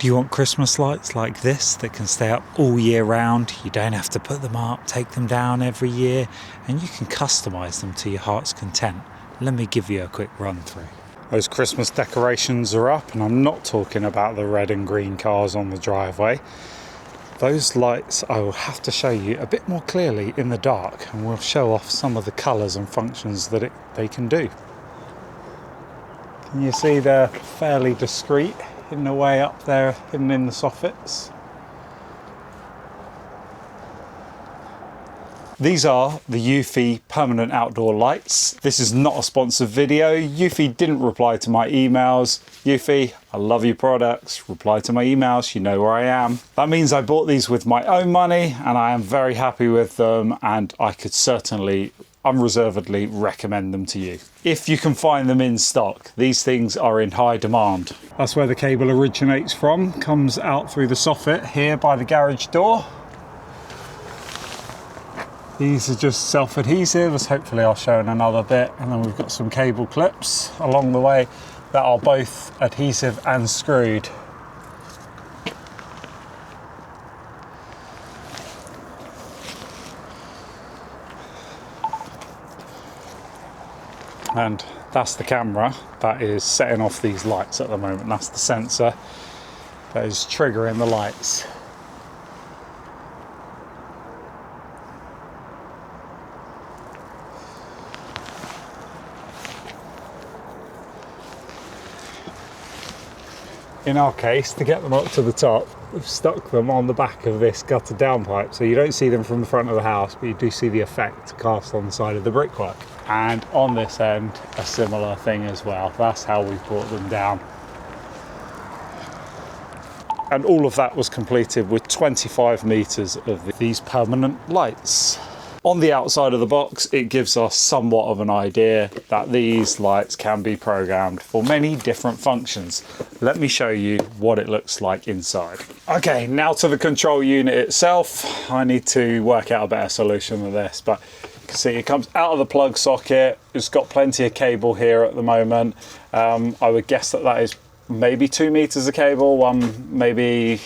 Do you want Christmas lights like this that can stay up all year round? You don't have to put them up, take them down every year, and you can customise them to your heart's content. Let me give you a quick run through. Those Christmas decorations are up, and I'm not talking about the red and green cars on the driveway. Those lights I will have to show you a bit more clearly in the dark, and we'll show off some of the colours and functions that they can do. Can you see they're fairly discreet in the way up there, hidden in the soffits? These are the Eufy permanent outdoor lights. This is not a sponsored video. Eufy didn't reply to my emails. Eufy, I love your products. Reply to my emails, you know where I am. That means I bought these with my own money and I am very happy with them, and I could certainly unreservedly recommend them to you. If you can find them in stock, these things are in high demand. That's where the cable originates from. Comes out through the soffit here by the garage door. These are just self-adhesive, as hopefully I'll show in another bit. And then we've got some cable clips along the way that are both adhesive and screwed. And that's the camera that is setting off these lights at the moment. That's the sensor that is triggering the lights. In our case, to get them up to the top, we've stuck them on the back of this gutter downpipe, so you don't see them from the front of the house, but you do see the effect cast on the side of the brickwork. And on this end, a similar thing as well. That's how we brought them down. And all of that was completed with 25 meters of these permanent lights. On the outside of the box, it gives us somewhat of an idea that these lights can be programmed for many different functions. Let me show you what it looks like inside. Okay, now to the control unit itself. I need to work out a better solution than this, but you can see it comes out of the plug socket. It's got plenty of cable here at the moment. I would guess that is maybe 2 meters of cable, maybe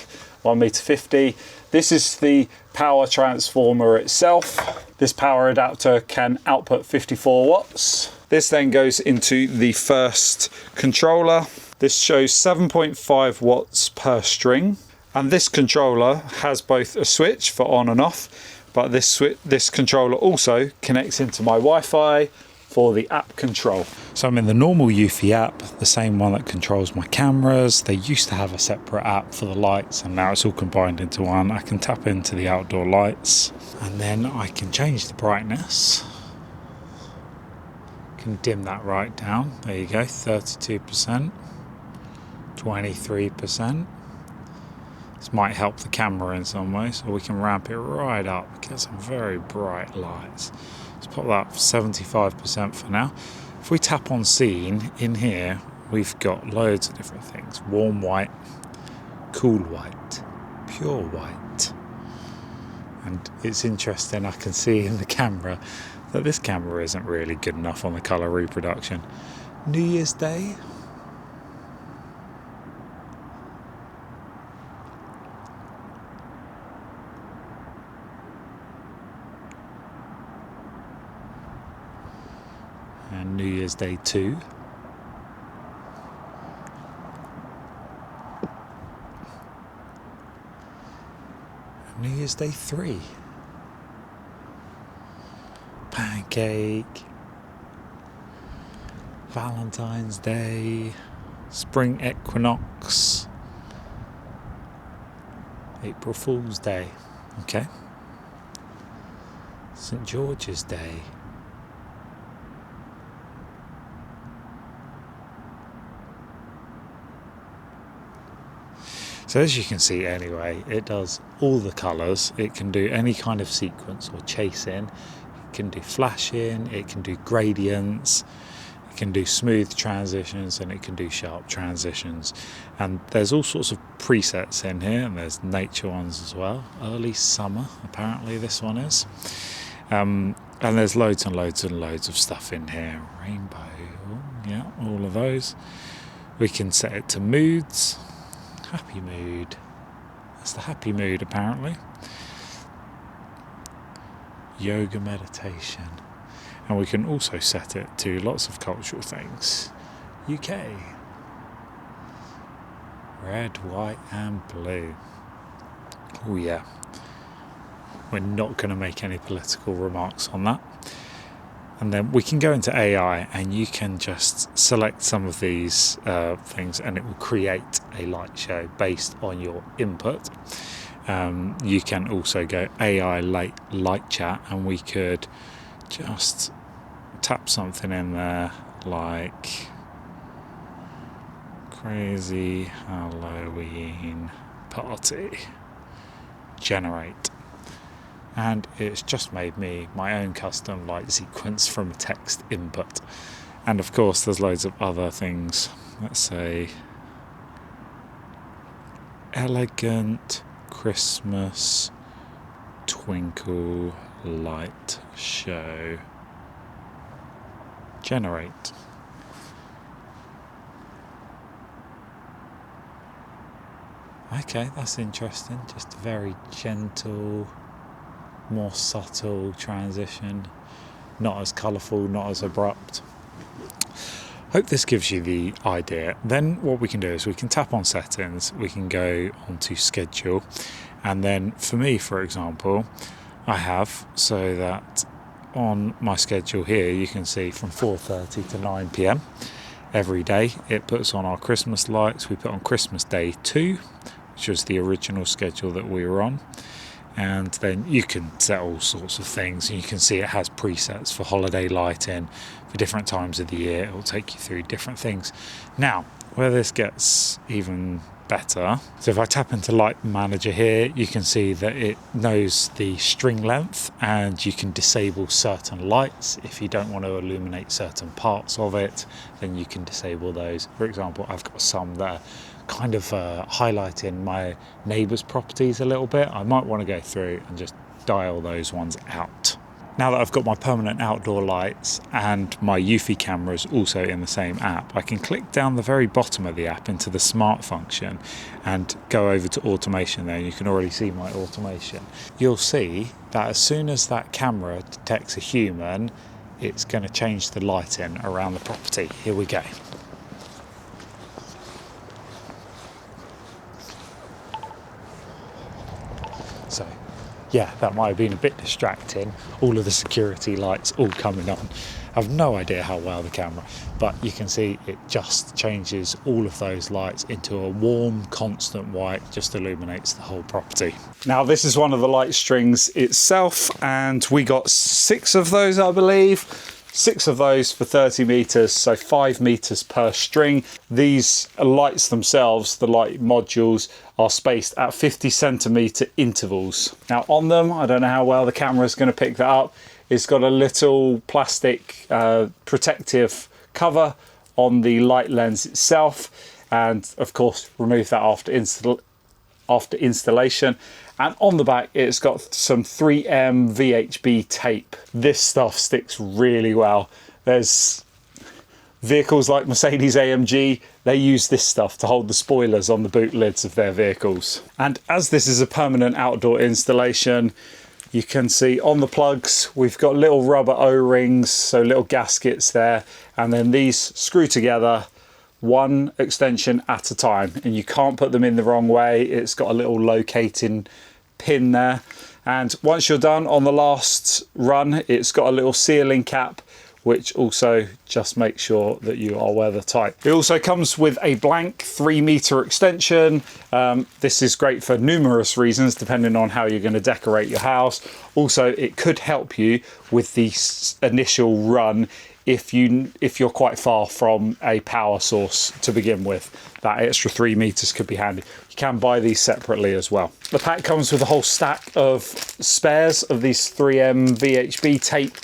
1.50 meters. This is the power transformer itself. This power adapter can output 54 watts. This then goes into the first controller. This shows 7.5 watts per string. And this controller has both a switch for on and off, but this controller also connects into my Wi-Fi for the app control. So I'm in the normal Eufy app, the same one that controls my cameras. They used to have a separate app for the lights, and now it's all combined into one. I can tap into the outdoor lights, and then I can change the brightness. Can dim that right down. There you go, 32%, 23%. This might help the camera in some way, so we can ramp it right up, get some very bright lights. Let's pop that 75% for now. If we tap on scene, in here we've got loads of different things. Warm white, cool white, pure white. And it's interesting, I can see in the camera that this camera isn't really good enough on the colour reproduction. New Year's Day. And New Year's Day 2. And New Year's Day 3. Pancake. Valentine's Day. Spring Equinox. April Fool's Day. Okay. St. George's Day. So as you can see anyway, it does all the colours. It can do any kind of sequence or chasing. It can do flashing, it can do gradients, it can do smooth transitions, and it can do sharp transitions. And there's all sorts of presets in here, and there's nature ones as well. Early summer, apparently this one is. And there's loads and loads and loads of stuff in here. Rainbow, yeah, all of those. We can set it to moods. Happy mood. That's the happy mood apparently. Yoga meditation. And we can also set it to lots of cultural things. UK. Red, white and blue. Oh yeah. We're not going to make any political remarks on that. And then we can go into AI and you can just select some of these things and it will create a light show based on your input. You can also go AI light chat and we could just tap something in there like crazy Halloween party. Generate. And it's just made me my own custom light sequence from a text input. And of course there's loads of other things. Let's say elegant Christmas twinkle light show. Generate. Okay, that's interesting. Just a very gentle, more subtle transition, not as colourful, not as abrupt. Hope this gives you the idea. Then what we can do is we can tap on settings, we can go onto schedule, and then for me, for example, I have so that on my schedule here you can see from 4:30 to 9 p.m. every day it puts on our Christmas lights. We put on Christmas Day 2, which was the original schedule that we were on. And then you can set all sorts of things, and you can see it has presets for holiday lighting for different times of the year. It will take you through different things. Now, where this gets even better, so if I tap into Light Manager here, you can see that it knows the string length and you can disable certain lights. If you don't want to illuminate certain parts of it, then you can disable those. For example, I've got some that are kind of highlighting my neighbour's properties a little bit. I might want to go through and just dial those ones out. Now that I've got my permanent outdoor lights and my Eufy cameras also in the same app, I can click down the very bottom of the app into the smart function and go over to automation there. You can already see my automation. You'll see that as soon as that camera detects a human, it's going to change the lighting around the property. Here we go. So yeah, that might have been a bit distracting. All of the security lights all coming on. I have no idea how well the camera, but you can see it just changes all of those lights into a warm, constant white, just illuminates the whole property. Now this is one of the light strings itself, and we got 6 of those, I believe. 6 of those for 30 meters, so 5 meters per string. These lights themselves, the light modules, are spaced at 50 centimeter intervals. Now on them, I don't know how well the camera is going to pick that up. It's got a little plastic protective cover on the light lens itself, and of course remove that after installation. And on the back it's got some 3M VHB tape. This stuff sticks really well. There's vehicles like Mercedes AMG, they use this stuff to hold the spoilers on the boot lids of their vehicles. And as this is a permanent outdoor installation, you can see on the plugs we've got little rubber O-rings, so little gaskets there, and then these screw together one extension at a time, and you can't put them in the wrong way. It's got a little locating pin there, and once you're done on the last run, it's got a little sealing cap which also just makes sure that you are weather tight. It also comes with a blank 3 meter extension. This is great for numerous reasons depending on how you're going to decorate your house. Also, it could help you with the initial run if you're quite far from a power source to begin with. That extra 3 meters could be handy. You can buy these separately as well. The pack comes with a whole stack of spares of these 3M VHB tape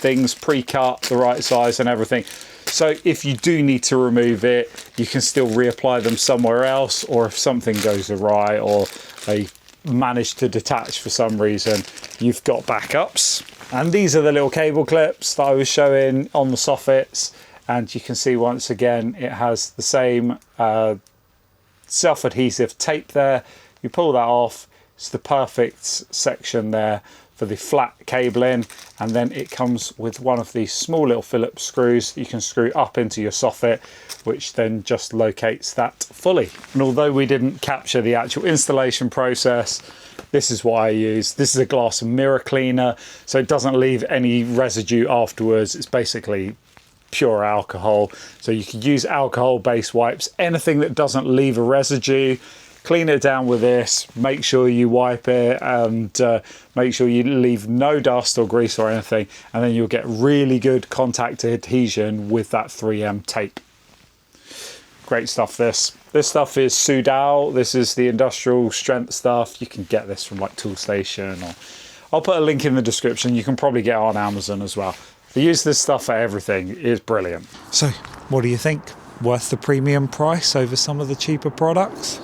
things, pre-cut, the right size and everything. So if you do need to remove it, you can still reapply them somewhere else, or if something goes awry or they manage to detach for some reason, you've got backups. And these are the little cable clips that I was showing on the soffits, and you can see once again it has the same self-adhesive tape there. You pull that off, it's the perfect section there for the flat cabling, and then it comes with one of these small little Phillips screws that you can screw up into your soffit, which then just locates that fully. And although we didn't capture the actual installation process, this is what I use. This is a glass and mirror cleaner, so it doesn't leave any residue afterwards. It's basically pure alcohol. So you can use alcohol-based wipes, anything that doesn't leave a residue. Clean it down with this, make sure you wipe it, and make sure you leave no dust or grease or anything, and then you'll get really good contact adhesion with that 3M tape. Great stuff this. This stuff is Sudal. This is the industrial strength stuff. You can get this from like Toolstation, or I'll put a link in the description. You can probably get it on Amazon as well. I use this stuff for everything. It's brilliant. So what do you think? Worth the premium price over some of the cheaper products?